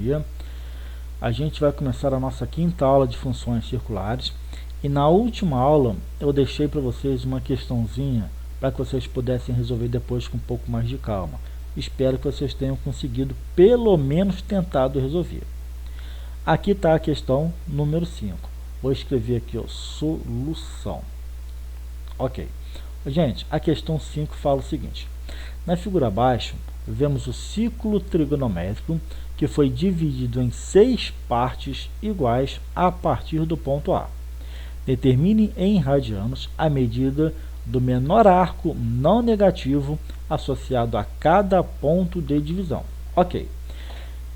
dia. A gente vai começar a nossa quinta aula de funções circulares. E na última aula eu deixei para vocês uma questãozinha para que vocês pudessem resolver depois com um pouco mais de calma. Espero que vocês tenham conseguido pelo menos tentado resolver. Aqui está a questão número 5. Vou escrever aqui, ó, solução. Ok. Gente, a questão 5 fala o seguinte. Na figura abaixo, vemos o ciclo trigonométrico que foi dividido em 6 partes iguais a partir do ponto A. Determine em radianos a medida do menor arco não negativo associado a cada ponto de divisão. Ok.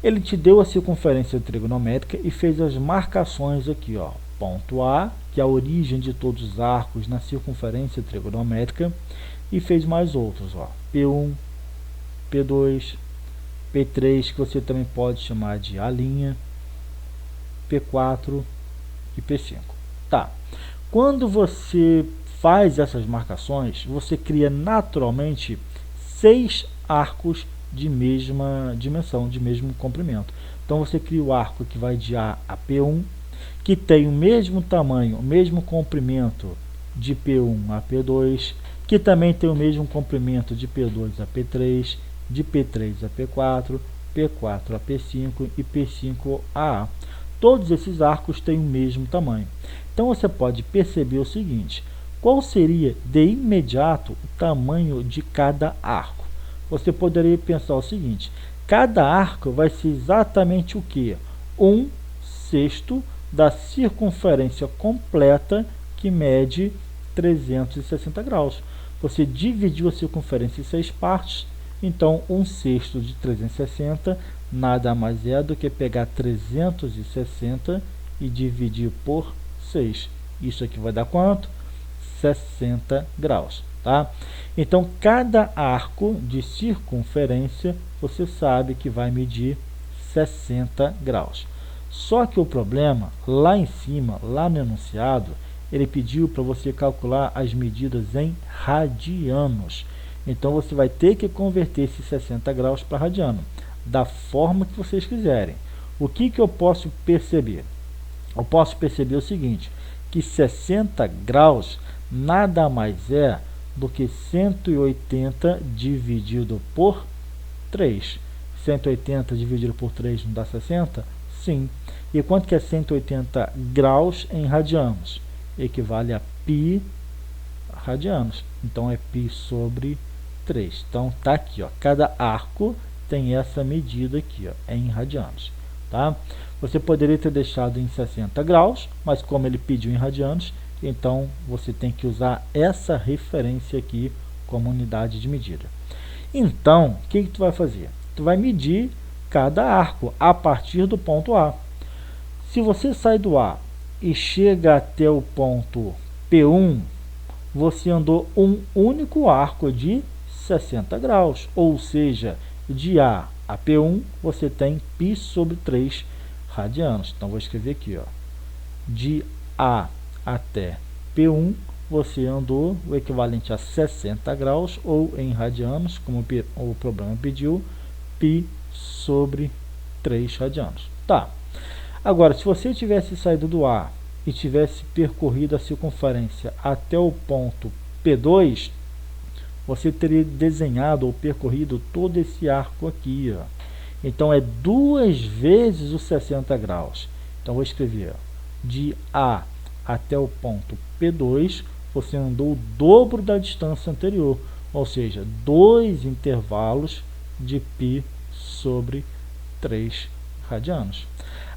Ele te deu a circunferência trigonométrica e fez as marcações aqui, ó. Ponto A, que é a origem de todos os arcos na circunferência trigonométrica, e fez mais outros, ó. P1, P2, P3, que você também pode chamar de A', P4 e P5. Tá. Quando você faz essas marcações, você cria naturalmente 6 arcos de mesma dimensão, de mesmo comprimento. Então você cria o arco que vai de A a P1, que tem o mesmo tamanho, o mesmo comprimento de P1 a P2, que também tem o mesmo comprimento de P2 a P3, de P3 a P4, P4 a P5 e P5 a A. Todos esses arcos têm o mesmo tamanho. Então você pode perceber o seguinte: qual seria de imediato o tamanho de cada arco? Você poderia pensar o seguinte: cada arco vai ser exatamente o que? 1/6 da circunferência completa, que mede 360 graus. Você dividiu a circunferência em 6 partes, então 1/6 de 360 nada mais é do que pegar 360 e dividir por 6. Isso aqui vai dar quanto? 60 graus. Tá? Então, cada arco de circunferência, você sabe que vai medir 60 graus. Só que o problema, lá em cima, lá no enunciado, ele pediu para você calcular as medidas em radianos. Então, você vai ter que converter esses 60 graus para radiano, da forma que vocês quiserem. O que eu posso perceber? Eu posso perceber o seguinte, que 60 graus nada mais é do que 180 dividido por 3. 180 dividido por 3 não dá 60? Sim. E quanto que é 180 graus em radianos? Equivale a π radianos. Então, é π sobre 3. Então, tá aqui, ó. Cada arco tem essa medida aqui, ó, em radianos. Tá? Você poderia ter deixado em 60 graus, mas como ele pediu em radianos, então você tem que usar essa referência aqui como unidade de medida. Então, o que tu vai fazer? Tu vai medir cada arco a partir do ponto A. Se você sai do A e chega até o ponto P1, você andou um único arco de 60 graus, ou seja, de A a P1 você tem π sobre 3 radianos. Então, vou escrever aqui, ó, de A até P1 você andou o equivalente a 60 graus, ou em radianos, como o problema pediu, π sobre 3 radianos. Tá. Agora, se você tivesse saído do A e tivesse percorrido a circunferência até o ponto P2, você teria desenhado ou percorrido todo esse arco aqui, ó. Então, é 2 vezes os 60 graus. Então, vou escrever, ó, de A até o ponto P2, você andou o dobro da distância anterior, ou seja, 2 intervalos de π sobre 3 radianos.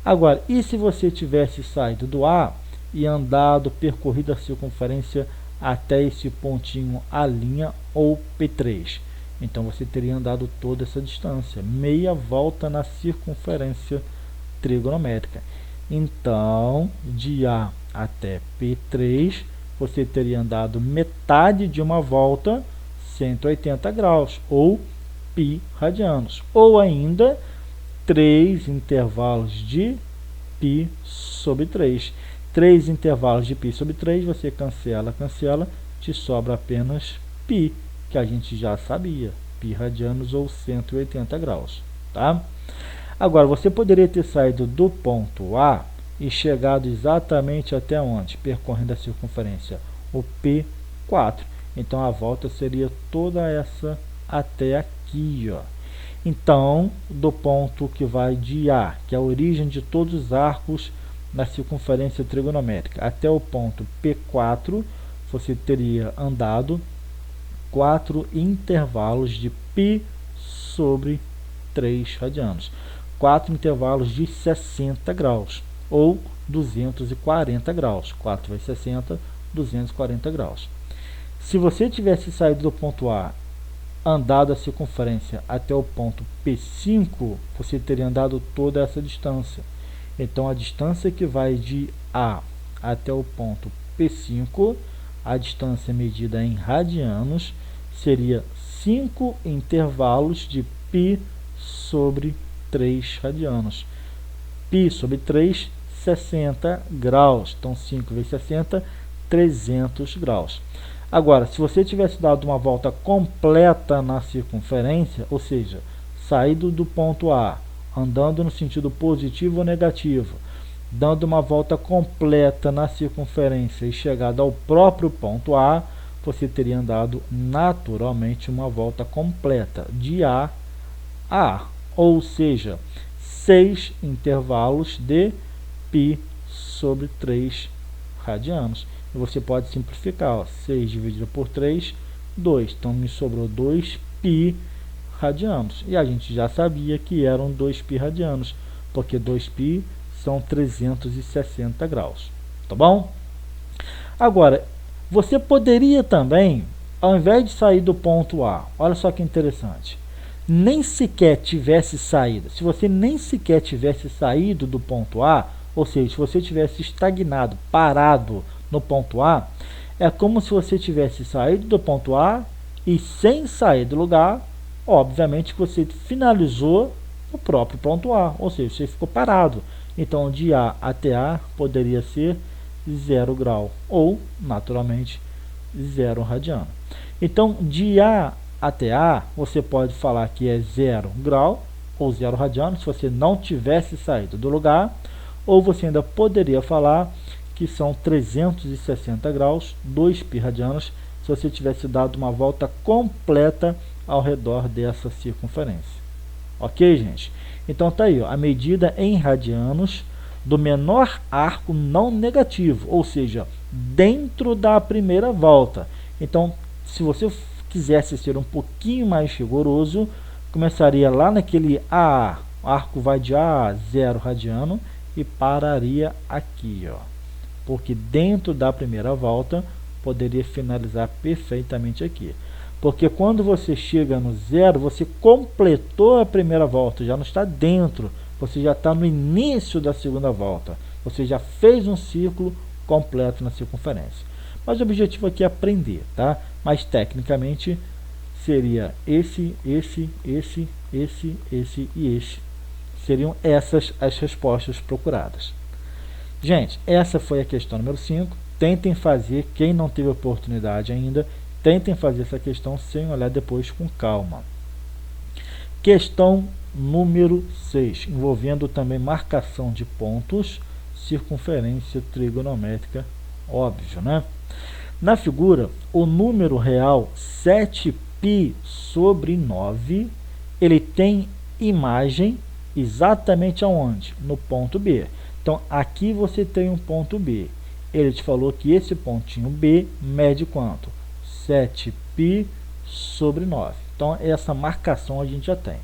Agora, e se você tivesse saído do A e andado, percorrido a circunferência até esse pontinho A' ou P3? Então, você teria andado toda essa distância, meia volta na circunferência trigonométrica. Então, de A até P3, você teria andado metade de uma volta, 180 graus, ou π radianos. Ou ainda, 3 intervalos de π sobre 3. 3 intervalos de π sobre 3, você cancela, te sobra apenas π, que a gente já sabia, π radianos ou 180 graus. Tá? Agora, você poderia ter saído do ponto A e chegado exatamente até onde? Percorrendo a circunferência, o P4. Então, a volta seria toda essa até aqui, ó. Então, do ponto que vai de A, que é a origem de todos os arcos na circunferência trigonométrica, até o ponto P4, você teria andado 4 intervalos de π sobre 3 radianos. 4 intervalos de 60 graus, ou 240 graus. 4 vezes 60, 240 graus. Se você tivesse saído do ponto A, andado a circunferência até o ponto P5, você teria andado toda essa distância. Então, a distância que vai de A até o ponto P5, a distância medida em radianos, seria 5 intervalos de π sobre 3 radianos. Π sobre 3, 60 graus. Então, 5 vezes 60, 300 graus. Agora, se você tivesse dado uma volta completa na circunferência, ou seja, saído do ponto A, andando no sentido positivo ou negativo, dando uma volta completa na circunferência e chegado ao próprio ponto A, você teria andado naturalmente uma volta completa de A a A, ou seja, 6 intervalos de π sobre 3 radianos. E você pode simplificar, ó, 6 dividido por 3, 2. Então, me sobrou 2π radianos. E a gente já sabia que eram 2π radianos, porque 2π são 360 graus. Tá bom? Agora, você poderia também, ao invés de sair do ponto A, olha só que interessante, nem sequer tivesse saído, se você nem sequer tivesse saído do ponto A, ou seja, se você tivesse estagnado, parado no ponto A, é como se você tivesse saído do ponto A e sem sair do lugar, obviamente que você finalizou o próprio ponto A, ou seja, você ficou parado. Então, de A até A poderia ser 0 grau, ou, naturalmente, 0 radiano. Então, de A até A, você pode falar que é 0 grau, ou 0 radiano, se você não tivesse saído do lugar, ou você ainda poderia falar que são 360 graus, 2π radianos, se você tivesse dado uma volta completa ao redor dessa circunferência. Ok, gente? Então, tá aí, ó, a medida em radianos do menor arco não negativo, ou seja, dentro da primeira volta. Então, se você quisesse ser um pouquinho mais rigoroso, começaria lá naquele AA, o arco vai de A a 0 radiano e pararia aqui, ó, porque dentro da primeira volta poderia finalizar perfeitamente aqui. Porque quando você chega no 0, você completou a primeira volta, já não está dentro, você já está no início da segunda volta. Você já fez um círculo completo na circunferência. Mas o objetivo aqui é aprender, tá? Mas tecnicamente seria esse e esse. Seriam essas as respostas procuradas. Gente, essa foi a questão número 5. Tentem fazer, quem não teve oportunidade ainda, tentem fazer essa questão sem olhar depois com calma. Questão número 6, envolvendo também marcação de pontos, circunferência trigonométrica, óbvio, né? Na figura, o número real 7π sobre 9, ele tem imagem exatamente aonde? No ponto B. Então, aqui você tem um ponto B. Ele te falou que esse pontinho B mede quanto? 7π sobre 9. Então, essa marcação a gente já tem.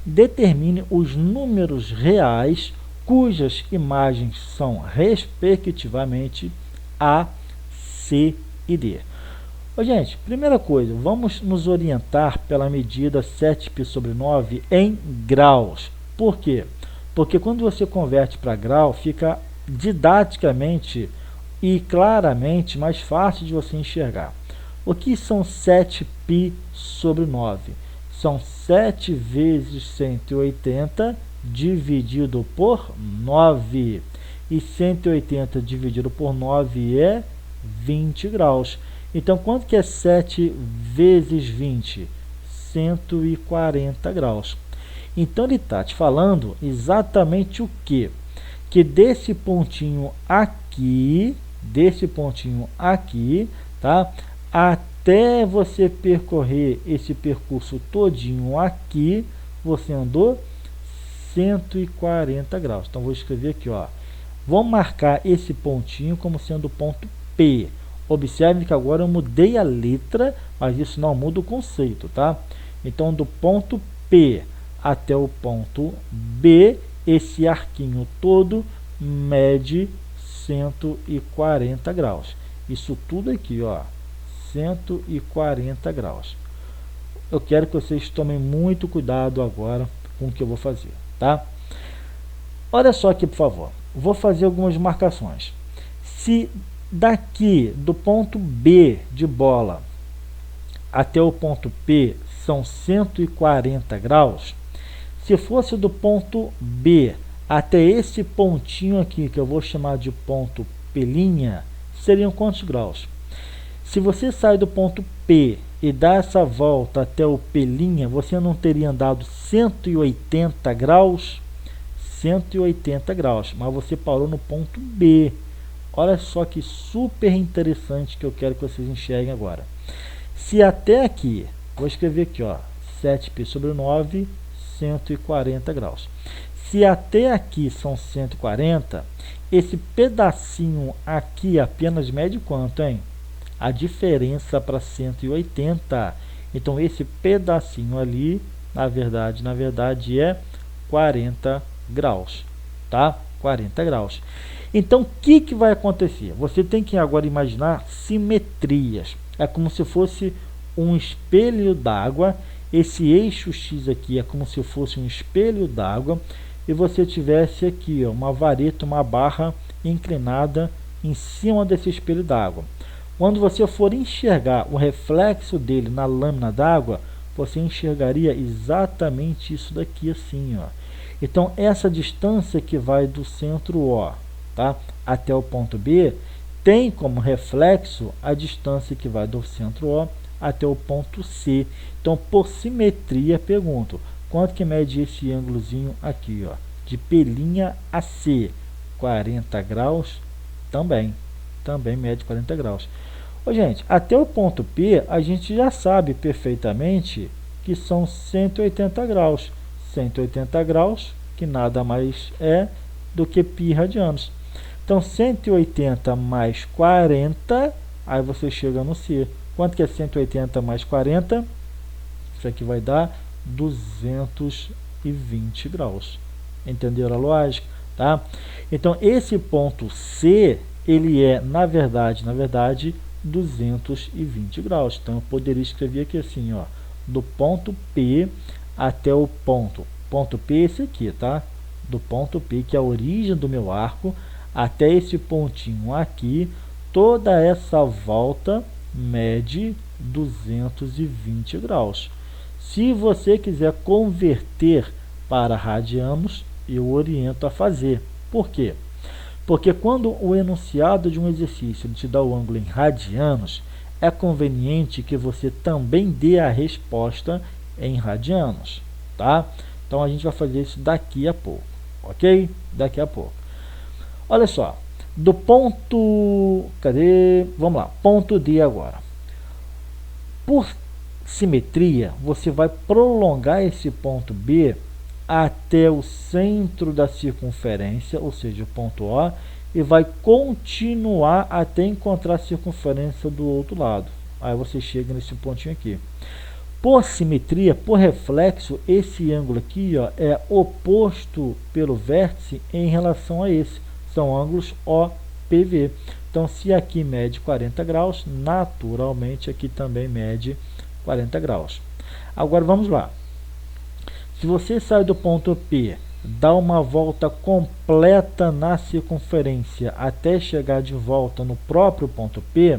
Determine os números reais cujas imagens são, respectivamente, A, C e D. Gente, primeira coisa, vamos nos orientar pela medida 7π sobre 9 em graus. Por quê? Porque quando você converte para grau, fica didaticamente e claramente mais fácil de você enxergar. O que são 7π sobre 9? São 7 vezes 180 dividido por 9. E 180 dividido por 9 é 20 graus. Então, quanto que é 7 vezes 20? 140 graus. Então ele está te falando exatamente o quê? Que desse pontinho aqui, tá? Até você percorrer esse percurso todinho aqui, você andou 140 graus. Então vou escrever aqui, ó. Vamos marcar esse pontinho como sendo o ponto P. Observe que agora eu mudei a letra, mas isso não muda o conceito, tá? Então do ponto P até o ponto B, esse arquinho todo mede 140 graus. Isso tudo aqui, ó, 140 graus. Eu quero que vocês tomem muito cuidado agora com o que eu vou fazer, tá? Olha só aqui, por favor. Vou fazer algumas marcações. Se daqui do ponto B de bola até o ponto P são 140 graus, se fosse do ponto B até esse pontinho aqui, que eu vou chamar de ponto P', seriam quantos graus? Se você sai do ponto P e dá essa volta até o P', você não teria andado 180 graus? 180 graus, mas você parou no ponto B. Olha só que super interessante que eu quero que vocês enxerguem agora. Se até aqui, vou escrever aqui, ó, 7π sobre 9, 140 graus. Se até aqui são 140, esse pedacinho aqui apenas mede quanto, hein? A diferença para 180. Então esse pedacinho ali, na verdade é 40 graus, tá? 40 graus. Então o que vai acontecer? Você tem que agora imaginar simetrias. É como se fosse um espelho d'água. Esse eixo X aqui é como se fosse um espelho d'água e você tivesse aqui, ó, uma vareta, uma barra inclinada em cima desse espelho d'água. Quando você for enxergar o reflexo dele na lâmina d'água, você enxergaria exatamente isso daqui assim, ó. Então essa distância que vai do centro O, tá, até o ponto B, tem como reflexo a distância que vai do centro O até o ponto C. Então, por simetria, pergunto, quanto que mede esse ângulozinho aqui, ó, de P' a C? 40 graus? Também mede 40 graus. Ô, gente, até o ponto P, a gente já sabe perfeitamente que são 180 graus. 180 graus, que nada mais é do que π radianos. Então, 180 mais 40, aí você chega no C. Quanto que é 180 mais 40? Isso aqui vai dar 220 graus. Entenderam a lógica? Tá? Então, esse ponto C, ele é, na verdade, 220 graus. Então, eu poderia escrever aqui assim, ó, do ponto P até o ponto P é esse aqui, tá? Do ponto P, que é a origem do meu arco, até esse pontinho aqui, toda essa volta mede 220 graus. Se você quiser converter para radianos, eu oriento a fazer. Por quê? Porque quando o enunciado de um exercício te dá o ângulo em radianos, é conveniente que você também dê a resposta em radianos, tá? Então a gente vai fazer isso daqui a pouco, ok? Daqui a pouco. Olha só, do ponto... Cadê? Vamos lá, ponto D agora. Por simetria, você vai prolongar esse ponto B até o centro da circunferência, ou seja, o ponto O, e vai continuar até encontrar a circunferência do outro lado. Aí você chega nesse pontinho aqui. Por simetria, por reflexo, esse ângulo aqui, ó, é oposto pelo vértice em relação a esse. São ângulos OPV. Então, se aqui mede 40 graus, naturalmente aqui também mede 40 graus. Agora vamos lá. Se você sai do ponto P, dá uma volta completa na circunferência até chegar de volta no próprio ponto P,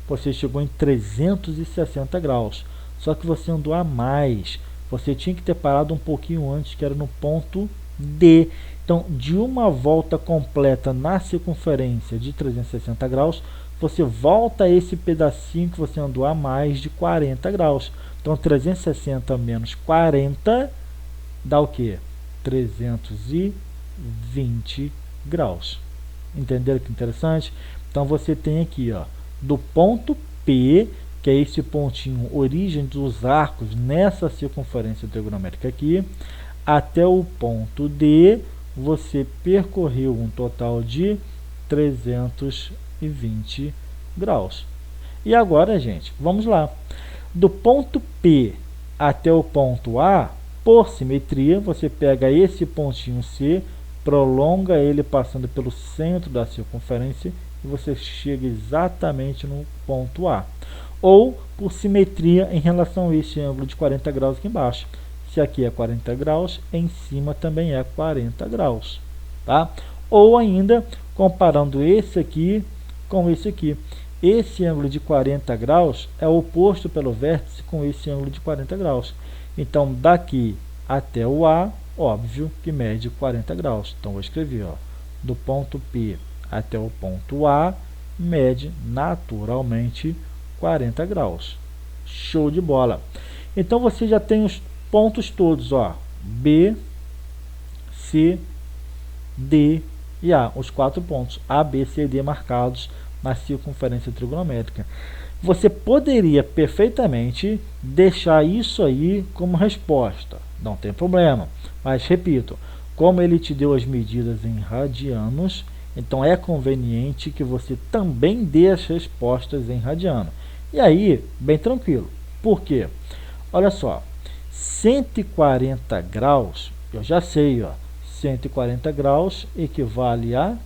você chegou em 360 graus. Só que você andou a mais. Você tinha que ter parado um pouquinho antes, que era no ponto D. Então, de uma volta completa na circunferência de 360 graus, você volta a esse pedacinho que você andou a mais de 40 graus. Então, 360 menos 40 dá o que? 320 graus. Entenderam que interessante? Então você tem aqui, ó, do ponto P, que é esse pontinho origem dos arcos nessa circunferência trigonométrica aqui, até o ponto D, você percorreu um total de 320 graus. E agora, gente, vamos lá. Do ponto P até o ponto A, por simetria, você pega esse pontinho C, prolonga ele passando pelo centro da circunferência e você chega exatamente no ponto A. Ou por simetria em relação a esse ângulo de 40 graus aqui embaixo. Se aqui é 40 graus, em cima também é 40 graus. Tá? Ou ainda, comparando esse aqui com esse aqui. Esse ângulo de 40 graus é oposto pelo vértice com esse ângulo de 40 graus. Então, daqui até o A, óbvio que mede 40 graus. Então, vou escrever, ó, do ponto P até o ponto A, mede naturalmente 40 graus. Show de bola! Então, você já tem os pontos todos, ó, B, C, D e A, os 4 pontos A, B, C e D marcados na circunferência trigonométrica. Você poderia perfeitamente deixar isso aí como resposta, não tem problema, mas repito, como ele te deu as medidas em radianos, então é conveniente que você também dê as respostas em radiano. E aí, bem tranquilo, por quê? Olha só, 140 graus, eu já sei, ó, 140 graus equivale a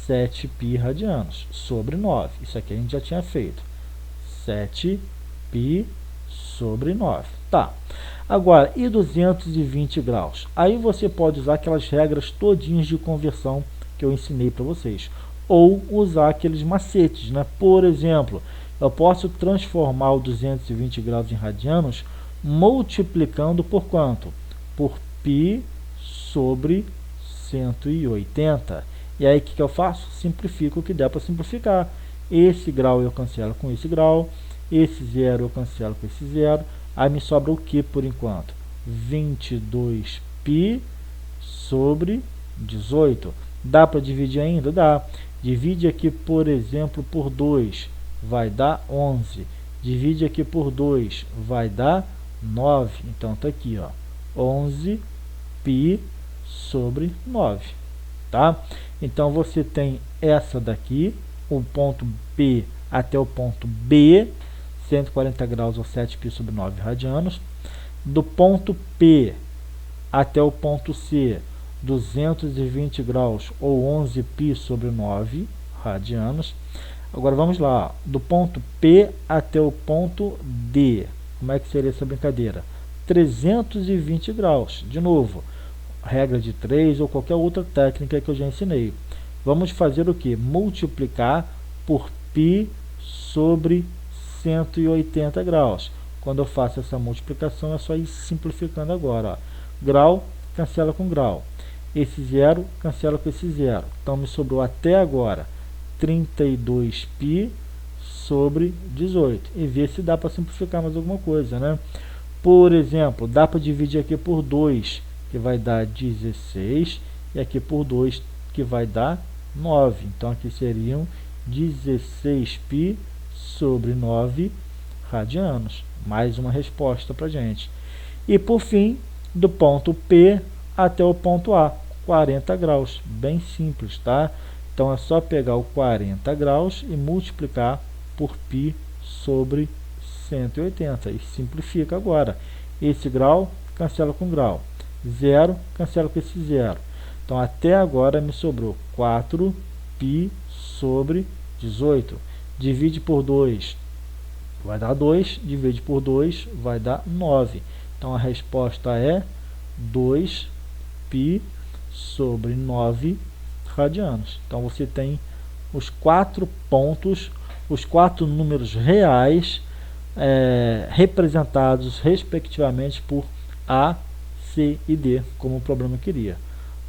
7π radianos sobre 9. Isso aqui a gente já tinha feito. 7π sobre 9. Tá. Agora, e 220 graus? Aí você pode usar aquelas regras todinhas de conversão que eu ensinei para vocês. Ou usar aqueles macetes, né? Por exemplo, eu posso transformar o 220 graus em radianos multiplicando por quanto? Por π sobre 180. E aí, o que eu faço? Simplifico o que der para simplificar. Esse grau eu cancelo com esse grau, esse zero eu cancelo com esse zero. Aí me sobra o que por enquanto? 22π sobre 18. Dá para dividir ainda? Dá. Divide aqui, por exemplo, por 2, vai dar 11. Divide aqui por 2, vai dar 9. Então, está aqui, ó, 11π sobre 9. Tá? Então, você tem essa daqui, o ponto P até o ponto B, 140 graus ou 7π sobre 9 radianos. Do ponto P até o ponto C, 220 graus ou 11π sobre 9 radianos. Agora, vamos lá. Do ponto P até o ponto D, como é que seria essa brincadeira? 320 graus. De novo, regra de 3 ou qualquer outra técnica que eu já ensinei. Vamos fazer o que? Multiplicar por π sobre 180 graus. Quando eu faço essa multiplicação, é só ir simplificando agora. Ó. Grau cancela com grau. Esse zero cancela com esse zero. Então, me sobrou até agora 32π sobre 18. E ver se dá para simplificar mais alguma coisa, né? Por exemplo, dá para dividir aqui por 2, que vai dar 16, e aqui por 2, que vai dar 9. Então, aqui seriam 16π sobre 9 radianos. Mais uma resposta para a gente. E, por fim, do ponto P até o ponto A, 40 graus. Bem simples, tá? Então, é só pegar o 40 graus e multiplicar por π sobre 180. E simplifica agora. Esse grau cancela com grau. Zero cancela com esse zero. Então, até agora me sobrou 4π sobre 18. Divide por 2, vai dar 2. Divide por 2, vai dar 9. Então, a resposta é 2π sobre 9 radianos. Então, você tem os 4 pontos, os 4 números reais representados, respectivamente, por A, C e D, como o problema queria.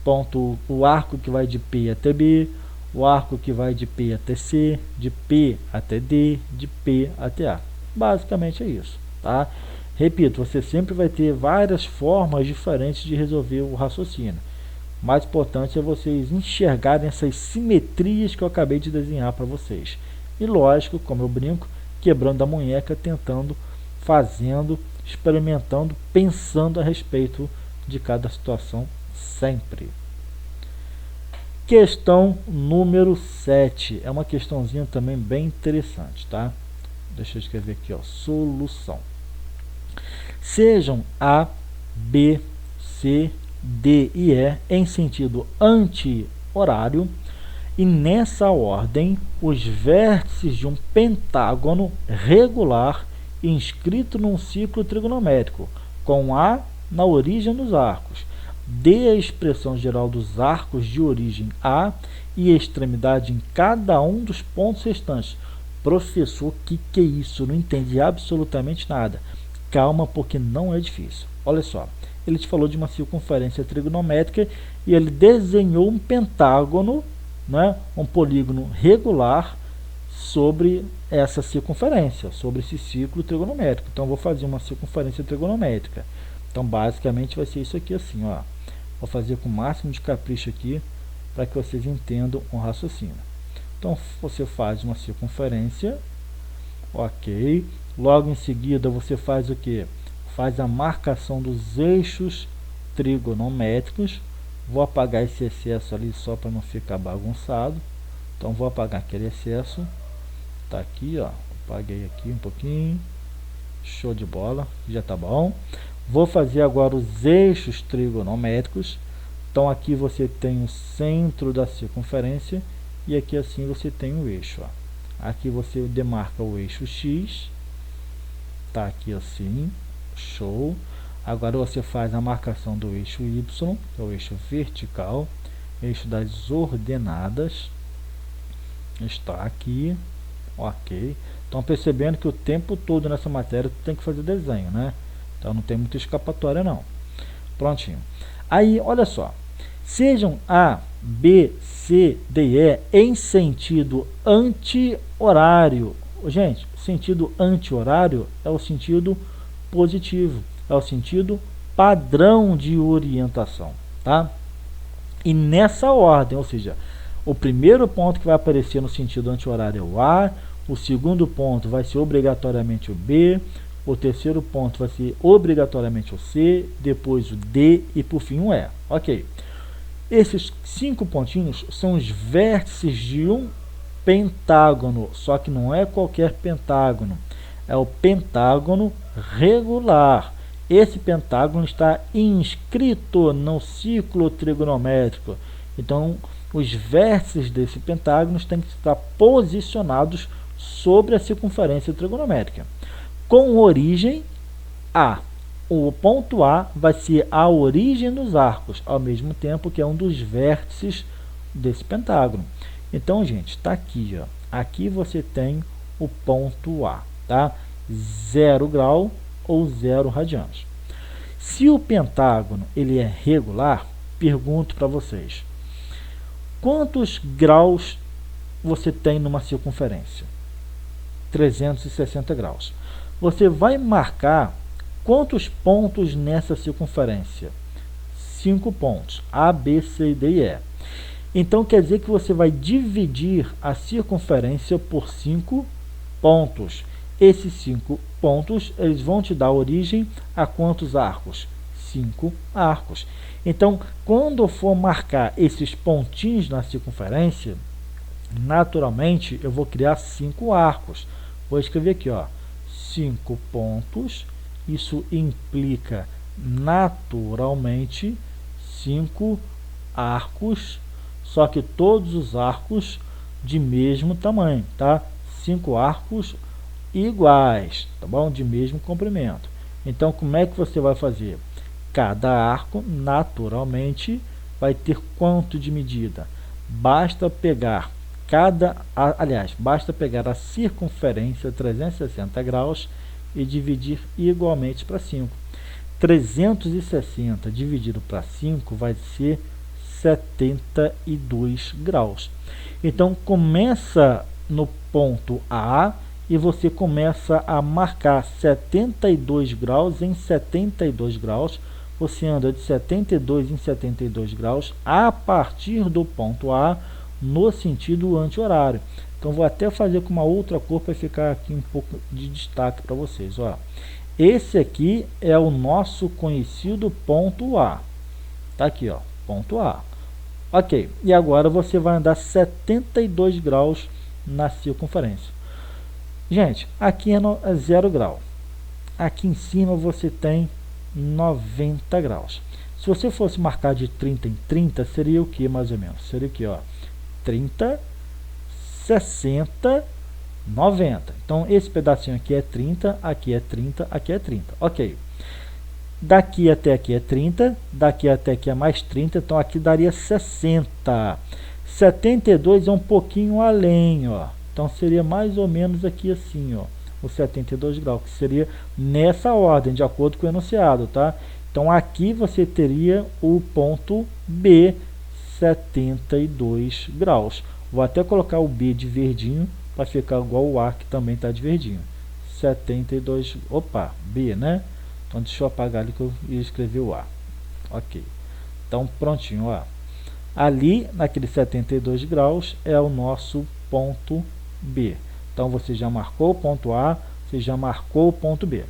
Ponto, o arco que vai de P até B, o arco que vai de P até C, de P até D, de P até A. Basicamente é isso, tá? Repito, você sempre vai ter várias formas diferentes de resolver o raciocínio. O mais importante é vocês enxergarem essas simetrias que eu acabei de desenhar para vocês. E lógico, como eu brinco, quebrando a munheca, tentando, fazendo, experimentando, pensando a respeito de cada situação sempre. Questão número 7. É uma questãozinha também bem interessante, tá? Deixa eu escrever aqui, ó, solução. Sejam A, B, C, D e E em sentido anti-horário, e nessa ordem os vértices de um pentágono regular inscrito num ciclo trigonométrico, com A na origem dos arcos. Dê a expressão geral dos arcos de origem A e extremidade em cada um dos pontos restantes. Professor, que é isso? Não entendi absolutamente nada. Calma, porque não é difícil. Olha só, ele te falou de uma circunferência trigonométrica e ele desenhou um pentágono, né, um polígono regular sobre essa circunferência, sobre esse ciclo trigonométrico. Então, eu vou fazer uma circunferência trigonométrica. Então, basicamente, vai ser isso aqui assim, ó. Vou fazer com o máximo de capricho aqui, para que vocês entendam o raciocínio. Então, você faz uma circunferência, ok. Logo em seguida, você faz o que? Faz a marcação dos eixos trigonométricos. Vou apagar esse excesso ali só para não ficar bagunçado. Então, vou apagar aquele excesso. Tá aqui, ó. Apaguei aqui um pouquinho. Show de bola, já tá bom. Vou fazer agora os eixos trigonométricos. Então, aqui você tem o centro da circunferência e aqui assim você tem o eixo, ó. Aqui você demarca o eixo X. Tá aqui assim, show. Agora você faz a marcação do eixo Y, que é o eixo vertical, eixo das ordenadas. Está aqui, ok. Estão percebendo que o tempo todo nessa matéria tu tem que fazer desenho, né? Então não tem muita escapatória não. Prontinho. Aí, olha só. Sejam A, B, C, D e E em sentido anti-horário. Gente, sentido anti-horário é o sentido positivo, é o sentido padrão de orientação, tá? E nessa ordem, ou seja, o primeiro ponto que vai aparecer no sentido anti-horário é o A, o segundo ponto vai ser obrigatoriamente o B, o terceiro ponto vai ser obrigatoriamente o C, depois o D e por fim o E, ok? Esses 5 pontinhos são os vértices de um pentágono, só que não é qualquer pentágono, é o pentágono regular. Esse pentágono está inscrito no ciclo trigonométrico. Então, os vértices desse pentágono têm que estar posicionados sobre a circunferência trigonométrica. Com origem A. O ponto A vai ser a origem dos arcos, ao mesmo tempo que é um dos vértices desse pentágono. Então, gente, está aqui, ó. Aqui você tem o ponto A, tá? 0 grau ou 0 radianos. Se o pentágono ele é regular, pergunto para vocês: quantos graus você tem numa circunferência? 360 graus. Você vai marcar quantos pontos nessa circunferência? 5 pontos, A, B, C, D e E. Então, quer dizer que você vai dividir a circunferência por 5 pontos. Esses 5 pontos, eles vão te dar origem a quantos arcos? 5 arcos. Então, quando eu for marcar esses pontinhos na circunferência, naturalmente, eu vou criar 5 arcos. Vou escrever aqui, ó, 5 pontos. Isso implica, naturalmente, 5 arcos, só que todos os arcos de mesmo tamanho, tá? 5 arcos iguais, tá bom? De mesmo comprimento. Então, como é que você vai fazer? Cada arco, naturalmente, vai ter quanto de medida? Basta pegar basta pegar a circunferência 360 graus e dividir igualmente para 5. 360 dividido para 5 vai ser 72 graus. Então, começa no ponto A e você começa a marcar 72 graus em 72 graus. Você anda de 72 em 72 graus a partir do ponto A no sentido anti-horário. Então vou até fazer com uma outra cor para ficar aqui um pouco de destaque para vocês. Ó. Esse aqui é o nosso conhecido ponto A. Tá aqui, ó, ponto A. Ok, e agora você vai andar 72 graus na circunferência. Gente, aqui é 0 grau. Aqui em cima você tem 90 graus. Se você fosse marcar de 30 em 30, seria o que mais ou menos? Seria aqui, ó, 30, 60, 90. Então, esse pedacinho aqui é 30, aqui é 30, aqui é 30. Ok. Daqui até aqui é 30, daqui até aqui é mais 30, então aqui daria 60. 72 é um pouquinho além, ó. Então seria mais ou menos aqui assim, ó, os 72 graus, que seria nessa ordem, de acordo com o enunciado, tá? Então aqui você teria o ponto B, 72 graus. Vou até colocar o B de verdinho, para ficar igual o A, que também está de verdinho. 72, opa, B, né? Então deixa eu apagar ali que eu ia escrever o A. Ok. Então prontinho, ó. Ali, naquele 72 graus, é o nosso ponto B. Então você já marcou o ponto A, você já marcou o ponto B. O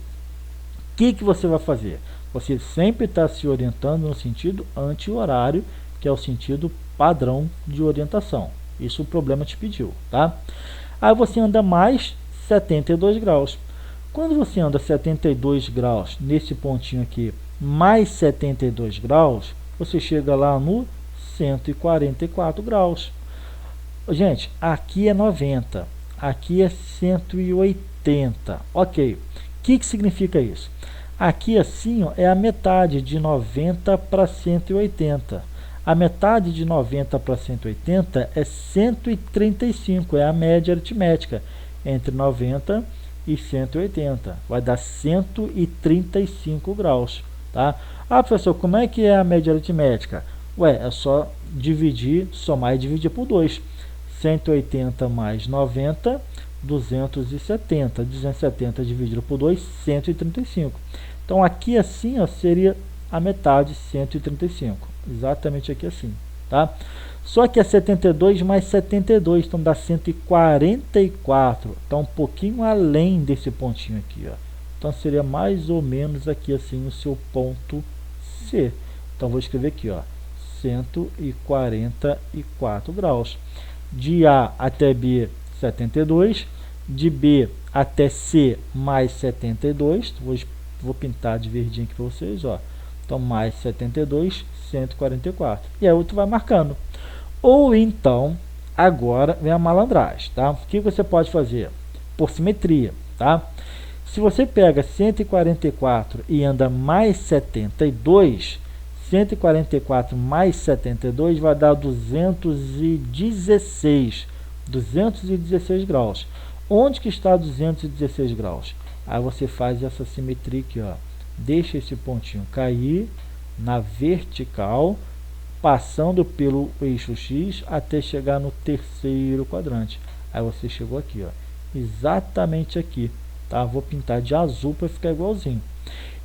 que você vai fazer? Você sempre está se orientando no sentido anti-horário, que é o sentido padrão de orientação. Isso o problema te pediu, tá? Aí você anda mais 72 graus. Quando você anda 72 graus nesse pontinho aqui, mais 72 graus, você chega lá no 144 graus. Gente, aqui é 90, aqui é 180. Ok, o que significa isso? Aqui assim, ó, é a metade de 90 para 180. A metade de 90 para 180 é 135, é a média aritmética entre 90 e 180, vai dar 135 graus, tá? Ah, professor, como é que é a média aritmética? Ué, é só dividir, somar e dividir por 2. 180 mais 90, 270. 270 dividido por 2, 135. Então aqui assim, ó, seria a metade, 135. Exatamente aqui assim, tá? Só que é 72 mais 72, então dá 144. Está um pouquinho além desse pontinho aqui, ó. Então seria mais ou menos aqui assim o seu ponto C. Então vou escrever aqui, ó, 144 graus. De A até B, 72. De B até C, mais 72. Vou pintar de verdinho aqui para vocês, ó. Então, mais 72, 144. E aí tu vai marcando. Ou então, agora vem a malandragem, tá? O que você pode fazer? Por simetria, tá? Se você pega 144 e anda mais 72, 144 mais 72 vai dar 216. 216 graus. Onde que está 216 graus? Aí você faz essa simetria aqui, ó. Deixa esse pontinho cair na vertical, passando pelo eixo X até chegar no terceiro quadrante. Aí você chegou aqui, ó, exatamente aqui, tá? Vou pintar de azul para ficar igualzinho.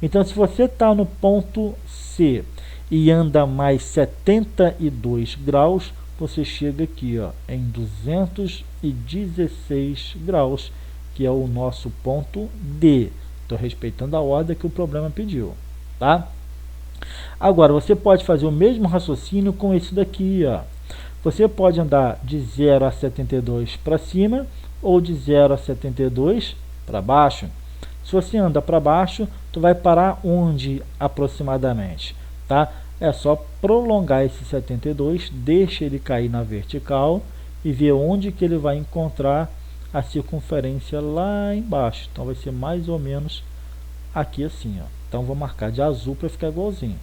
Então, se você está no ponto C e anda mais 72 graus, você chega aqui, ó, em 216 graus, que é o nosso ponto D. Estou respeitando a ordem que o problema pediu, tá? Agora, você pode fazer o mesmo raciocínio com esse daqui, ó. Você pode andar de 0 a 72 para cima ou de 0 a 72 para baixo. Se você anda para baixo, tu vai parar onde aproximadamente, tá? É só prolongar esse 72, deixa ele cair na vertical e ver onde que ele vai encontrar a circunferência lá embaixo. Então vai ser mais ou menos aqui assim, ó. Então vou marcar de azul para ficar igualzinho.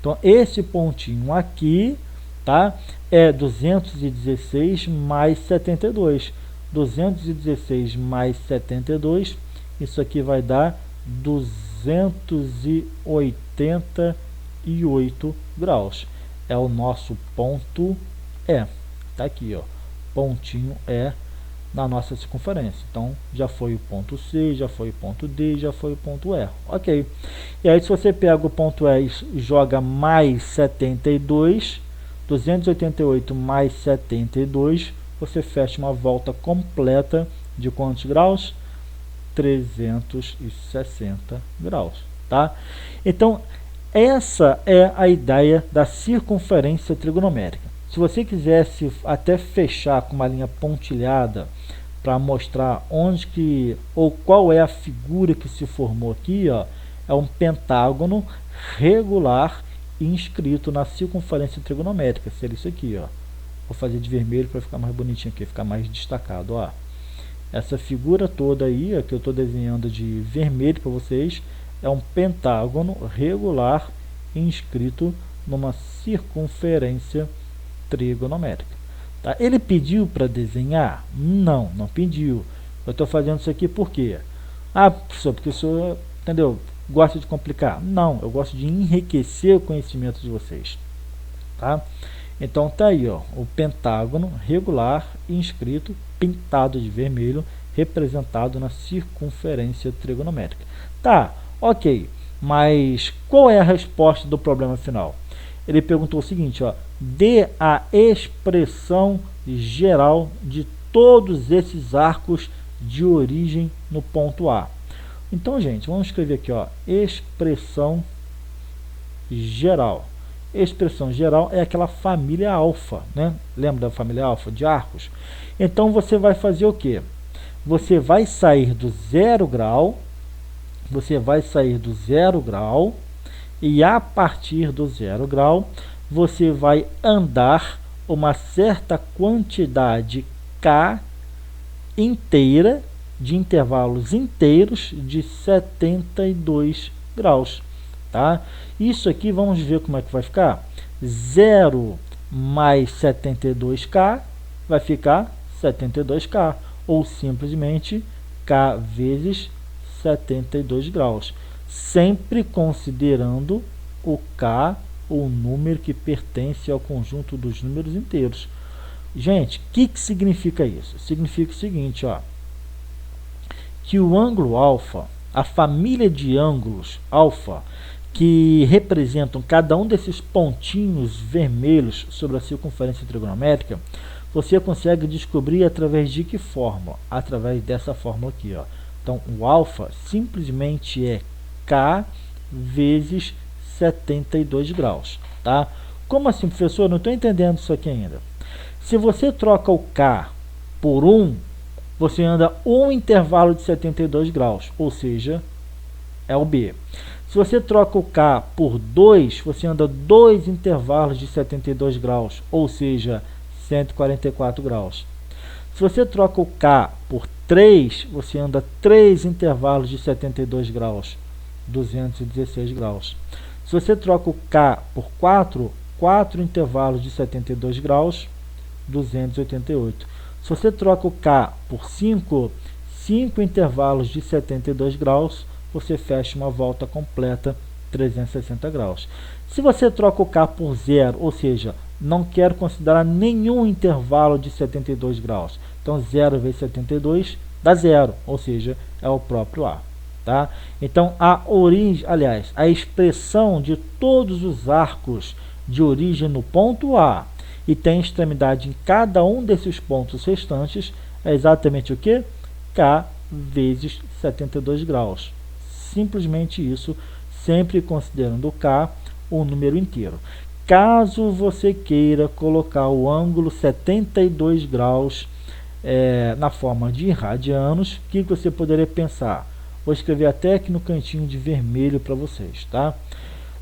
Então esse pontinho aqui, tá, é 216 mais 72. 216 mais 72, isso aqui vai dar 288 graus. É o nosso ponto E. Tá aqui, ó, pontinho E na nossa circunferência. Então, já foi o ponto C, já foi o ponto D, já foi o ponto E. Ok. E aí, se você pega o ponto E e joga mais 72, 288 mais 72, você fecha uma volta completa de quantos graus? 360 graus, tá? Então, essa é a ideia da circunferência trigonométrica. Se você quisesse até fechar com uma linha pontilhada para mostrar onde que, ou qual é a figura que se formou aqui, ó, é um pentágono regular inscrito na circunferência trigonométrica, seria isso aqui, ó. Vou fazer de vermelho para ficar mais bonitinho aqui, ficar mais destacado, ó. Essa figura toda aí, que eu estou desenhando de vermelho para vocês, é um pentágono regular inscrito numa circunferência trigonométrica. Tá? Ele pediu para desenhar? Não, não pediu. Eu estou fazendo isso aqui por quê? Ah, professor, porque o senhor, entendeu, gosta de complicar. Não, eu gosto de enriquecer o conhecimento de vocês. Tá? Então tá aí, ó, o pentágono regular inscrito, pintado de vermelho, representado na circunferência trigonométrica. Tá, ok, mas qual é a resposta do problema final? Ele perguntou o seguinte, ó, dê a expressão geral de todos esses arcos de origem no ponto A. Então, gente, vamos escrever aqui, ó, expressão geral. Expressão geral é aquela família alfa, né? Lembra da família alfa de arcos? Então, você vai fazer o quê? Você vai sair do 0 grau, e a partir do 0 grau, você vai andar uma certa quantidade K inteira, de intervalos inteiros de 72 graus. Tá? Isso aqui, vamos ver como é que vai ficar. 0 mais 72K vai ficar 72K, ou simplesmente K vezes 72 graus, sempre considerando o K, o número que pertence ao conjunto dos números inteiros. Gente, o que significa isso? Significa o seguinte, ó, que o ângulo alfa, a família de ângulos alfa, que representam cada um desses pontinhos vermelhos sobre a circunferência trigonométrica, você consegue descobrir através de que fórmula? Através dessa fórmula aqui, ó. Então, o alfa simplesmente é K vezes 72 graus, tá? Como assim, professor? Não estou entendendo isso aqui ainda. Se você troca o K por 1, você anda um intervalo de 72 graus, ou seja, é o B. Se você troca o K por 2, você anda 2 intervalos de 72 graus, ou seja, 144 graus. Se você troca o K por 3, você anda 3 intervalos de 72 graus, 216 graus. Se você troca o K por 4, 4 intervalos de 72 graus, 288. Se você troca o K por 5, 5 intervalos de 72 graus, você fecha uma volta completa, 360 graus. Se você troca o K por 0, ou seja, não quero considerar nenhum intervalo de 72 graus, então 0 vezes 72 dá 0, ou seja, é o próprio A. Tá? Então, a origem, aliás, a expressão de todos os arcos de origem no ponto A e tem extremidade em cada um desses pontos restantes é exatamente o que? K vezes 72 graus. Simplesmente isso, sempre considerando o K um número inteiro. Caso você queira colocar o ângulo 72 graus na forma de radianos, o que você poderia pensar? Vou escrever até aqui no cantinho de vermelho para vocês, tá?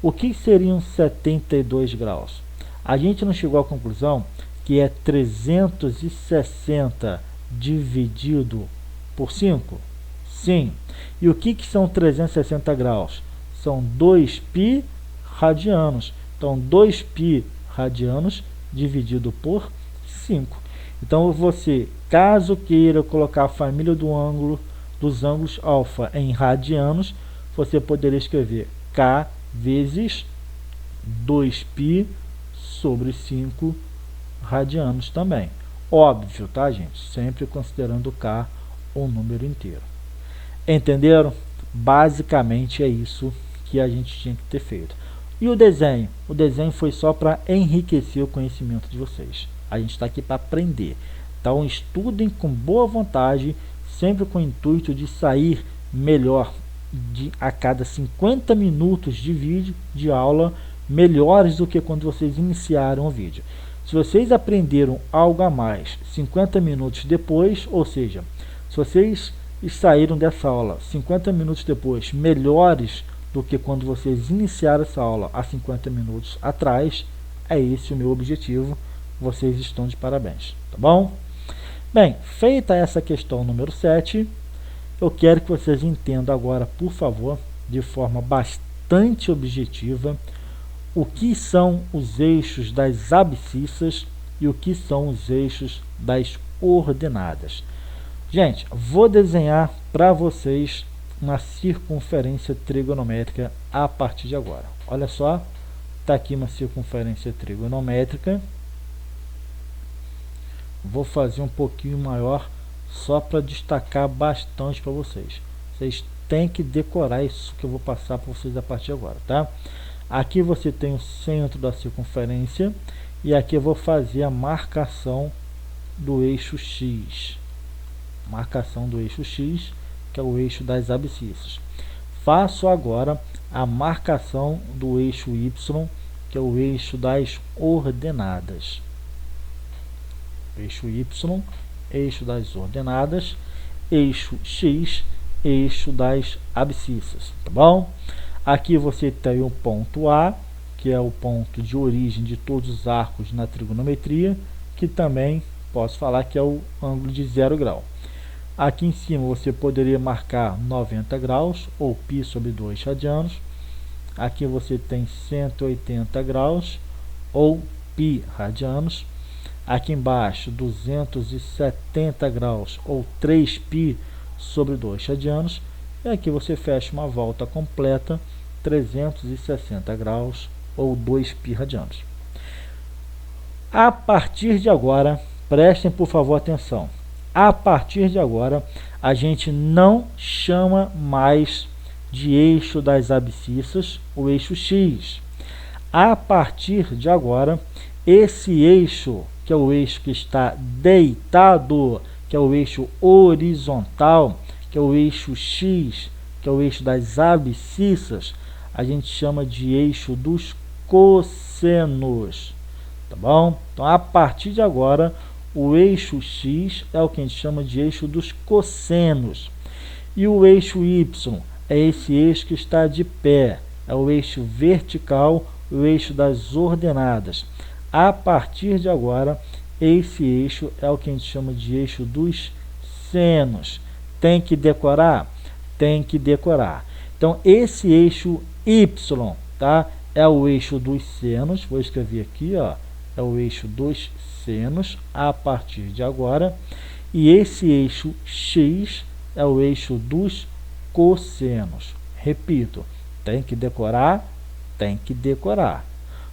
O que seriam 72 graus? A gente não chegou à conclusão que é 360 dividido por 5? Sim. E o que são 360 graus? São 2π radianos. Então, 2π radianos dividido por 5. Então, você, caso queira colocar a família dos ângulos alfa em radianos, você poderia escrever K vezes 2π sobre 5 radianos também. óbvio, tá, gente? Sempre considerando K um número inteiro. Entenderam? Basicamente é isso que a gente tinha que ter feito. E o desenho? O desenho foi só para enriquecer o conhecimento de vocês. A gente está aqui para aprender. Então estudem com boa vontade, sempre com o intuito de sair melhor a cada 50 minutos de vídeo, de aula, melhores do que quando vocês iniciaram o vídeo. Se vocês aprenderam algo a mais 50 minutos depois, ou seja, se vocês saíram dessa aula 50 minutos depois melhores do que quando vocês iniciaram essa aula há 50 minutos atrás, é esse o meu objetivo. Vocês estão de parabéns, tá bom? Bem, feita essa questão número 7, eu quero que vocês entendam agora, por favor, de forma bastante objetiva, o que são os eixos das abscissas e o que são os eixos das ordenadas. Gente, vou desenhar para vocês uma circunferência trigonométrica a partir de agora. Olha só, está aqui uma circunferência trigonométrica. Vou fazer um pouquinho maior só para destacar bastante para vocês. Vocês têm que decorar isso que eu vou passar para vocês a partir de agora, tá? Aqui você tem o centro da circunferência e aqui eu vou fazer a marcação do eixo X. Marcação do eixo X, que é o eixo das abscissas. Faço agora a marcação do eixo Y, que é o eixo das ordenadas. Eixo Y, eixo das ordenadas, eixo X, eixo das abscissas, tá bom? Aqui você tem o ponto A, que é o ponto de origem de todos os arcos na trigonometria, que também posso falar que é o ângulo de 0 grau. Aqui em cima você poderia marcar 90 graus, ou π sobre 2 radianos. Aqui você tem 180 graus, ou π radianos. Aqui embaixo 270 graus, ou 3π sobre 2 radianos. E aqui você fecha uma volta completa, 360 graus, ou 2π radianos. A partir de agora, prestem por favor atenção. A partir de agora, a gente não chama mais de eixo das abscissas o eixo X. A partir de agora, esse eixo, que é o eixo que está deitado, que é o eixo horizontal, que é o eixo X, que é o eixo das abscissas, a gente chama de eixo dos cossenos, tá bom? Então, a partir de agora, o eixo X é o que a gente chama de eixo dos cossenos. E o eixo Y é esse eixo que está de pé, é o eixo vertical, o eixo das ordenadas. A partir de agora, esse eixo é o que a gente chama de eixo dos senos. Tem que decorar? Tem que decorar. Então, esse eixo Y, tá? É o eixo dos senos. Vou escrever aqui, ó. É o eixo dos senos a partir de agora. E esse eixo X é o eixo dos cossenos. Repito, tem que decorar? Tem que decorar.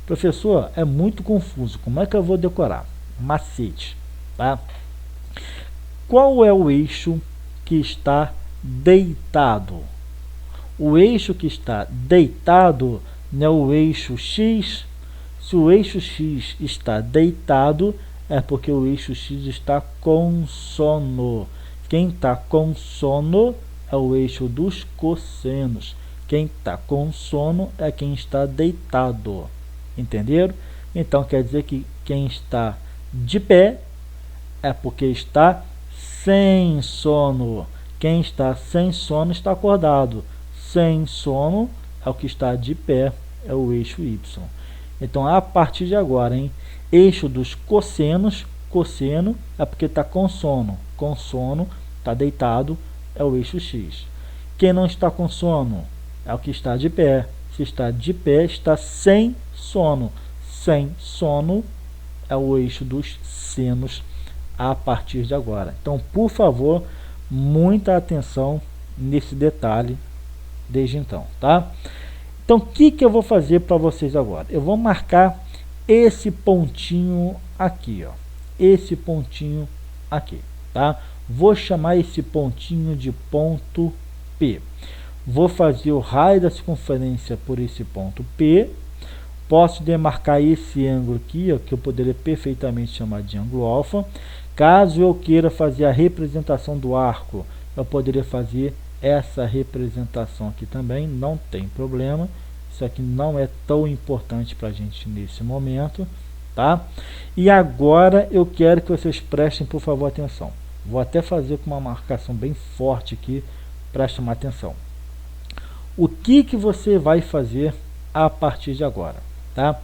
Professor, é muito confuso. Como é que eu vou decorar? Macete, tá? Qual é o eixo que está deitado? O eixo que está deitado não é o eixo X. Se o eixo X está deitado, é porque o eixo X está com sono. Quem está com sono é o eixo dos cossenos. Quem está com sono é quem está deitado. Entenderam? Então, quer dizer que quem está de pé é porque está sem sono. Quem está sem sono está acordado. Sem sono é o que está de pé, é o eixo Y. Então, a partir de agora, hein? Eixo dos cossenos, cosseno é porque está com sono. Com sono, está deitado, é o eixo X. Quem não está com sono é o que está de pé. Se está de pé, está sem sono. Sem sono é o eixo dos senos a partir de agora. Então, por favor, muita atenção nesse detalhe desde então, tá? Então, o que eu vou fazer para vocês agora? Eu vou marcar esse pontinho aqui, ó. esse pontinho aqui, tá? Vou chamar esse pontinho de ponto P. Vou fazer o raio da circunferência por esse ponto P. Posso demarcar esse ângulo aqui, ó, que eu poderia perfeitamente chamar de ângulo alfa. Caso eu queira fazer a representação do arco, eu poderia fazer essa representação aqui também, não tem problema. Isso aqui não é tão importante para a gente nesse momento, tá? E agora eu quero que vocês prestem, por favor, atenção. Vou até fazer com uma marcação bem forte aqui para chamar atenção. O que você vai fazer a partir de agora, tá?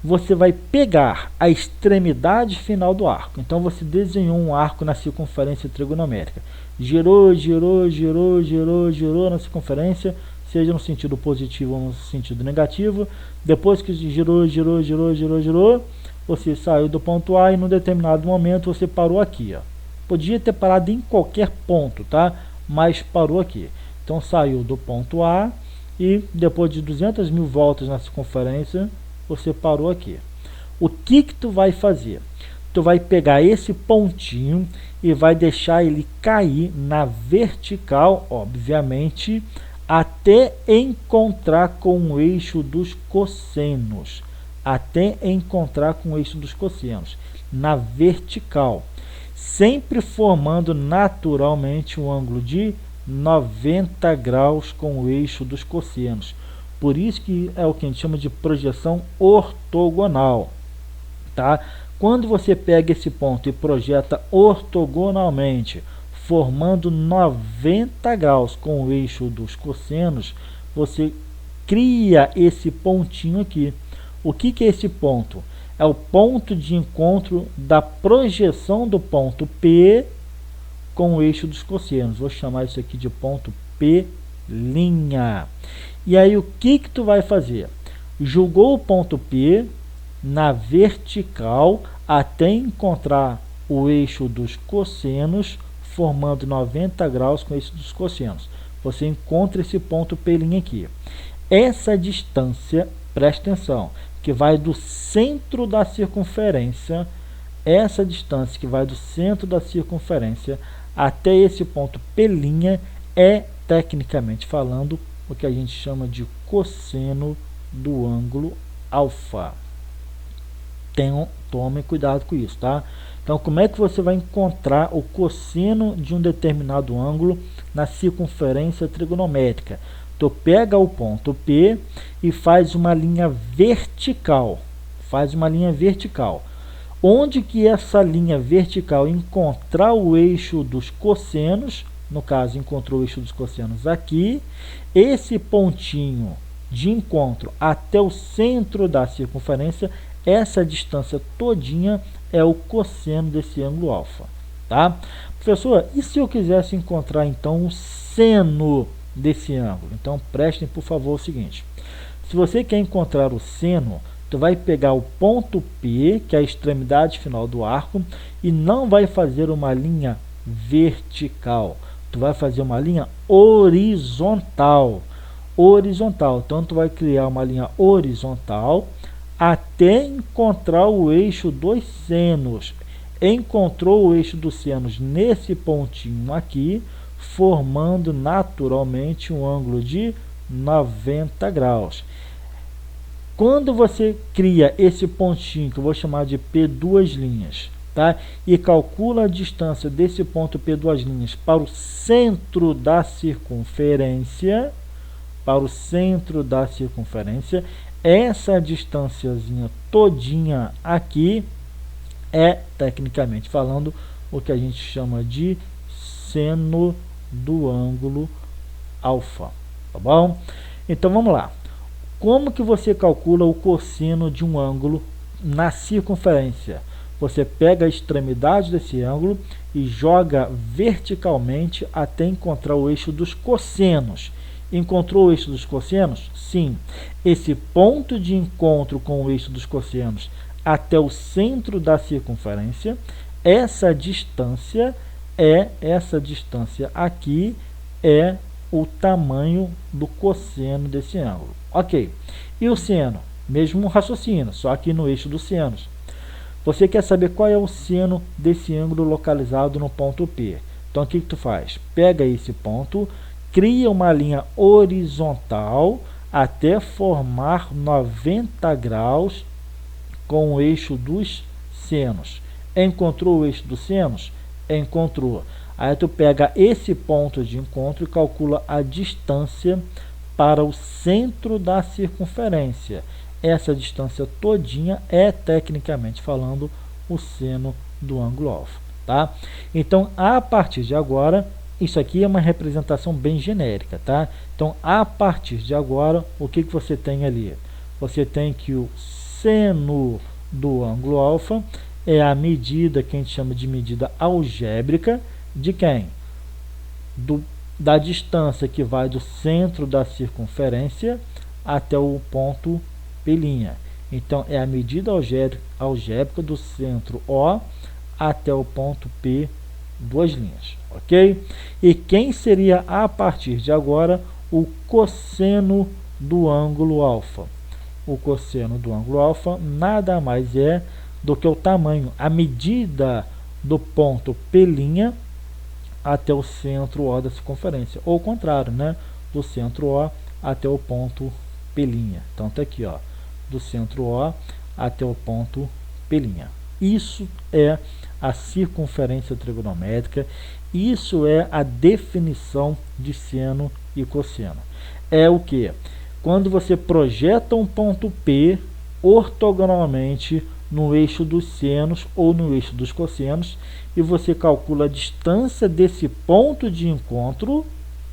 Você vai pegar a extremidade final do arco. Então você desenhou um arco na circunferência trigonométrica. Girou, girou, girou, girou, girou na circunferência, seja no sentido positivo ou no sentido negativo. Depois que girou, girou, girou, girou, girou, você saiu do ponto A e num determinado momento você parou aqui, ó. Podia ter parado em qualquer ponto, tá? Mas parou aqui. Então saiu do ponto A e depois de 200.000 voltas na circunferência, você parou aqui. O que tu vai fazer? Tu vai pegar esse pontinho e vai deixar ele cair na vertical, obviamente, até encontrar com o eixo dos cossenos. Até encontrar com o eixo dos cossenos. Na vertical. Sempre formando naturalmente um ângulo de 90 graus com o eixo dos cossenos. Por isso que é o que a gente chama de projeção ortogonal, tá? Quando você pega esse ponto e projeta ortogonalmente, formando 90 graus com o eixo dos cossenos, você cria esse pontinho aqui. O que é esse ponto? É o ponto de encontro da projeção do ponto P com o eixo dos cossenos. Vou chamar isso aqui de ponto P'. E aí o que tu vai fazer? Jogou o ponto P na vertical até encontrar o eixo dos cossenos, formando 90 graus com o eixo dos cossenos. Você encontra esse ponto P' aqui. Essa distância, presta atenção, que vai do centro da circunferência, essa distância que vai do centro da circunferência até esse ponto P' é, tecnicamente falando, o que a gente chama de cosseno do ângulo alfa. Tome cuidado com isso, tá? Então, como é que você vai encontrar o cosseno de um determinado ângulo na circunferência trigonométrica? Tu pega o ponto P e faz uma linha vertical. Faz uma linha vertical. Onde que essa linha vertical encontrar o eixo dos cossenos, no caso, encontrou o eixo dos cossenos aqui, esse pontinho de encontro até o centro da circunferência, essa distância todinha é o cosseno desse ângulo alfa, tá? Professor, e se eu quisesse encontrar então o seno desse ângulo? Então prestem por favor o seguinte: se você quer encontrar o seno, tu vai pegar o ponto P, que é a extremidade final do arco, e não vai fazer uma linha vertical, tu vai fazer uma linha horizontal. Então tu vai criar uma linha horizontal até encontrar o eixo dos senos. Encontrou o eixo dos senos nesse pontinho aqui, formando naturalmente um ângulo de 90 graus. Quando você cria esse pontinho, que eu vou chamar de P2', tá? E calcula a distância desse ponto P2' para o centro da circunferência, essa distânciazinha todinha aqui é, tecnicamente falando, o que a gente chama de seno do ângulo alfa, tá bom? Então vamos lá. Como que você calcula o cosseno de um ângulo na circunferência? Você pega a extremidade desse ângulo e joga verticalmente até encontrar o eixo dos cossenos. Encontrou o eixo dos cossenos? Sim. Esse ponto de encontro com o eixo dos cossenos até o centro da circunferência, essa distância aqui é o tamanho do cosseno desse ângulo. Ok. E o seno? Mesmo raciocínio, só aqui no eixo dos senos. Você quer saber qual é o seno desse ângulo localizado no ponto P. Então, o que tu faz? Pega esse ponto, cria uma linha horizontal até formar 90 graus com o eixo dos senos. Encontrou o eixo dos senos? Encontrou. Aí tu pega esse ponto de encontro e calcula a distância para o centro da circunferência. Essa distância todinha é, tecnicamente falando, o seno do ângulo alfa, tá? Então, a partir de agora, isso aqui é uma representação bem genérica, tá? Então, a partir de agora, o que você tem ali? Você tem que o seno do ângulo alfa é a medida que a gente chama de medida algébrica de quem? Da distância que vai do centro da circunferência até o ponto P'. Então, é a medida algébrica do centro O até o ponto P, duas linhas, ok? E quem seria, a partir de agora, o cosseno do ângulo alfa? O cosseno do ângulo alfa nada mais é do que o tamanho, a medida do ponto P' até o centro O da circunferência, ou o contrário, né? Do centro O até o ponto P'. Então, tá aqui, ó, do centro O até o ponto P'. Isso é a circunferência trigonométrica, isso é a definição de seno e cosseno. É o que? Quando você projeta um ponto P ortogonalmente no eixo dos senos ou no eixo dos cossenos, e você calcula a distância desse ponto de encontro,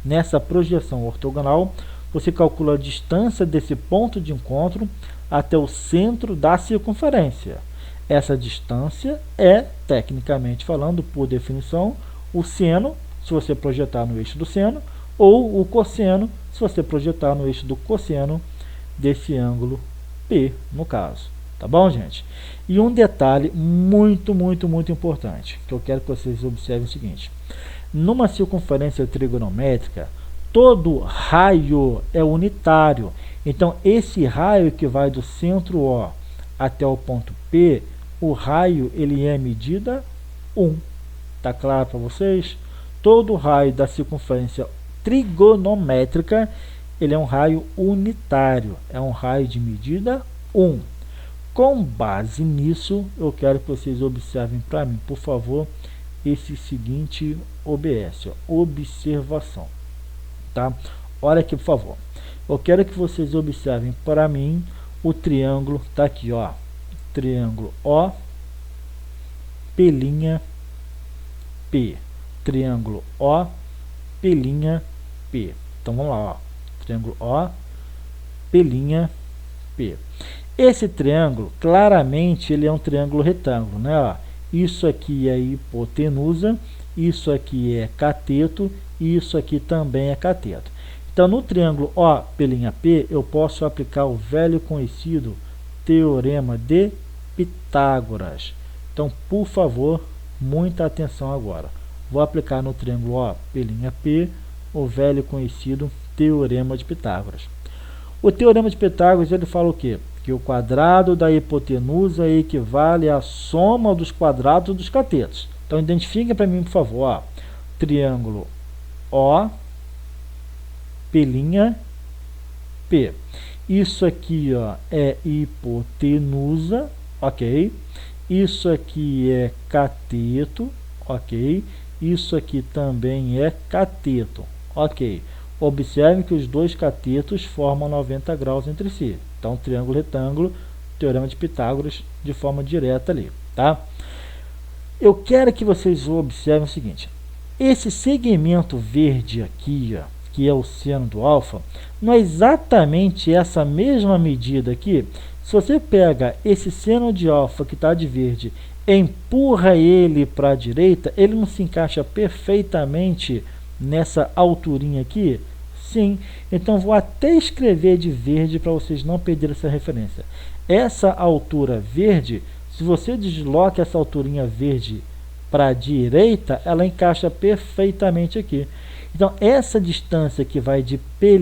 nessa projeção ortogonal, você calcula a distância desse ponto de encontro até o centro da circunferência. Essa distância é, tecnicamente falando, por definição, o seno, se você projetar no eixo do seno, ou o cosseno, se você projetar no eixo do cosseno desse ângulo P, no caso. Tá bom, gente? E um detalhe muito importante, que eu quero que vocês observem o seguinte. Numa circunferência trigonométrica, todo raio é unitário. Então, esse raio que vai do centro O até o ponto P, o raio ele é medida 1. Tá claro para vocês? Todo raio da circunferência trigonométrica, ele é um raio unitário, é um raio de medida 1. Com base nisso, eu quero que vocês observem para mim, por favor, esse seguinte OBS, ó, observação, tá? Olha aqui, por favor. Eu quero que vocês observem para mim o triângulo, tá aqui, ó, triângulo O, P', P, triângulo O, P', P. Então vamos lá, ó, triângulo O, P', P. Esse triângulo, claramente, ele é um triângulo retângulo, né? Ó, isso aqui é hipotenusa, isso aqui é cateto e isso aqui também é cateto. Então, no triângulo OP', eu posso aplicar o velho conhecido Teorema de Pitágoras. Então, por favor, muita atenção agora. Vou aplicar no triângulo OP' o velho conhecido Teorema de Pitágoras. O Teorema de Pitágoras, ele fala o quê? Que o quadrado da hipotenusa equivale à soma dos quadrados dos catetos. Então, identifiquem para mim, por favor, ó, triângulo O, P', P. Isso aqui, ó, é hipotenusa, ok? Isso aqui é cateto, ok? Isso aqui também é cateto, ok? Observe que os dois catetos formam 90 graus entre si. Então, triângulo retângulo, Teorema de Pitágoras, de forma direta ali, tá? Eu quero que vocês observem o seguinte. Esse segmento verde aqui, ó, que é o seno do alfa, não é exatamente essa mesma medida aqui. Se você pega esse seno de alfa que está de verde, empurra ele para a direita, ele não se encaixa perfeitamente nessa alturinha aqui? Sim, então vou até escrever de verde para vocês não perderem essa referência. Essa altura verde, se você desloca essa alturinha verde para a direita, ela encaixa perfeitamente aqui. Então, essa distância que vai de P'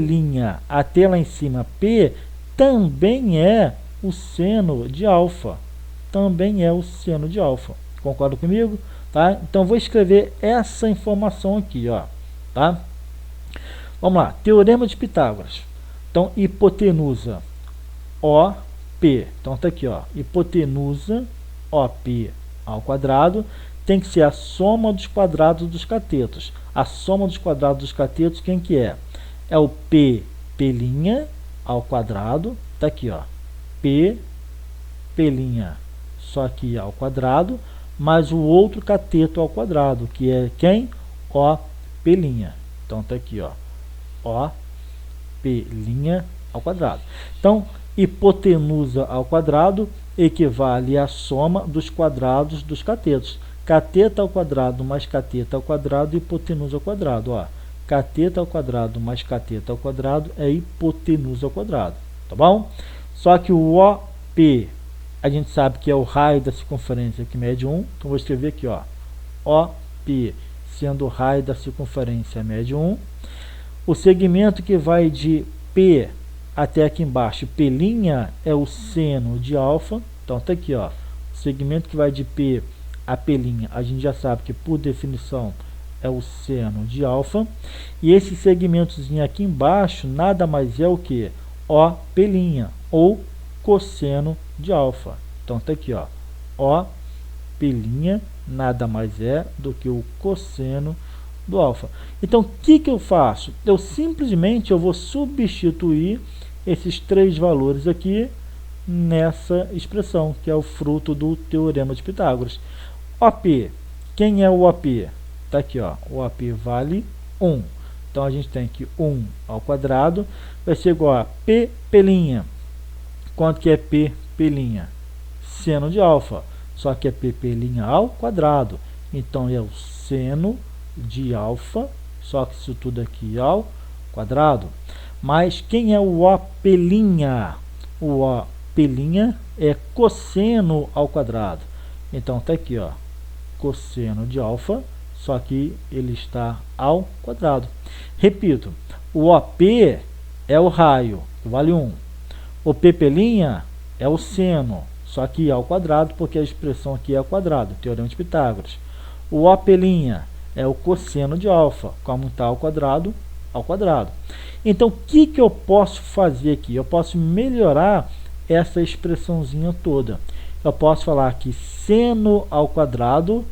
até lá em cima P, também é o seno de alfa. também é o seno de alfa. Concorda comigo? Tá? Então vou escrever essa informação aqui, ó, tá? Vamos lá, teorema de Pitágoras. Então, hipotenusa OP. Então tá aqui, ó, hipotenusa OP ao quadrado tem que ser a soma dos quadrados dos catetos. A soma dos quadrados dos catetos, quem que é? É o P' ao quadrado, tá aqui, ó, P' só aqui ao quadrado, mais o outro cateto ao quadrado, que é quem? OP'. Então tá aqui, ó, OP' ao quadrado. Então, hipotenusa ao quadrado equivale à soma dos quadrados dos catetos. Cateto ao quadrado mais cateto ao quadrado, hipotenusa ao quadrado. Ó, cateto ao quadrado mais cateto ao quadrado é hipotenusa ao quadrado. Tá bom? Só que o OP, a gente sabe que é o raio da circunferência que mede 1. Então, vou escrever aqui, ó, OP sendo o raio da circunferência mede 1. O segmento que vai de P até aqui embaixo, P' é o seno de alfa. Então, tá aqui, ó, o segmento que vai de P a P', a gente já sabe que, por definição, é o seno de alfa. E esse segmentozinho aqui embaixo, nada mais é o que? OP', ou cosseno de alfa. Então, tá aqui, ó, OP', nada mais é do que o cosseno do alfa. Então, o que eu faço? Eu simplesmente vou substituir esses três valores aqui nessa expressão, que é o fruto do teorema de Pitágoras. OP, quem é o OP? Está aqui, ó, o OP vale 1. Então, a gente tem que 1 ao quadrado vai ser igual a P'. Quanto que é P'? Seno de alfa, só que é P' ao quadrado. Então, é o seno de alfa, só que isso tudo aqui ao quadrado. Mas quem é o OP'? O OP' é cosseno ao quadrado. Então, tá aqui, ó, cosseno de alfa, só que ele está ao quadrado. Repito, o OP é o raio, que vale 1. O P' é o seno, só que ao quadrado, porque a expressão aqui é ao quadrado, teorema de Pitágoras. O OP' é o cosseno de alfa, como está ao quadrado, ao quadrado. Então, o que eu posso fazer aqui? Eu posso melhorar essa expressãozinha toda. Eu posso falar que seno ao quadrado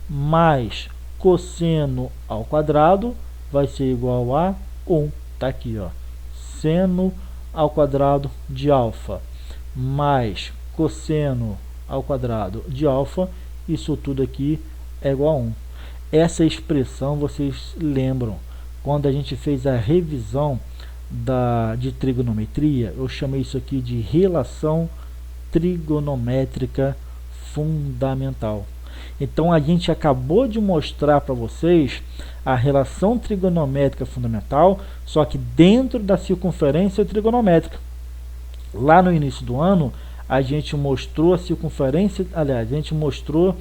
mais cosseno ao quadrado vai ser igual a 1. Tá aqui, ó, seno ao quadrado de alfa mais cosseno ao quadrado de alfa, isso tudo aqui é igual a 1. Essa expressão vocês lembram, quando a gente fez a revisão de trigonometria, eu chamei isso aqui de relação trigonométrica fundamental. Então, a gente acabou de mostrar para vocês a relação trigonométrica fundamental, só que dentro da circunferência trigonométrica. Lá no início do ano, a gente mostrou a circunferência, aliás, a gente mostrou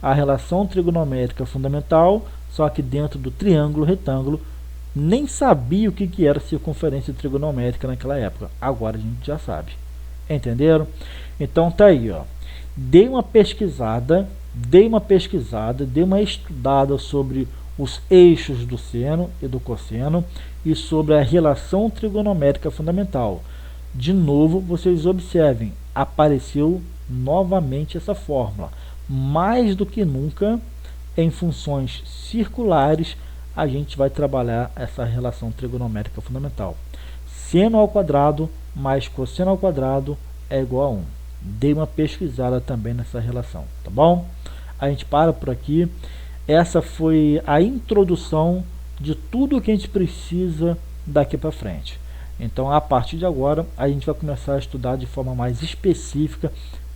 a relação trigonométrica fundamental, só que dentro do triângulo retângulo. Nem sabia o que era circunferência trigonométrica naquela época. Agora a gente já sabe. Entenderam? Então tá aí, ó. Dei uma pesquisada, dei uma estudada sobre os eixos do seno e do cosseno e sobre a relação trigonométrica fundamental. De novo, vocês observem, apareceu novamente essa fórmula. Mais do que nunca, em funções circulares, a gente vai trabalhar essa relação trigonométrica fundamental. Seno ao quadrado mais cosseno ao quadrado é igual a 1. Dei uma pesquisada também nessa relação, tá bom? A gente para por aqui. Essa foi a introdução de tudo que a gente precisa daqui para frente. Então, a partir de agora, a gente vai começar a estudar de forma mais específica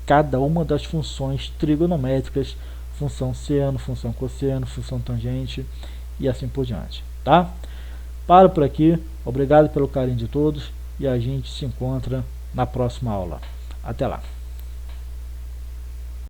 cada uma das funções trigonométricas, função seno, função cosseno, função tangente e assim por diante, tá? Paro por aqui, obrigado pelo carinho de todos e a gente se encontra na próxima aula. Até lá!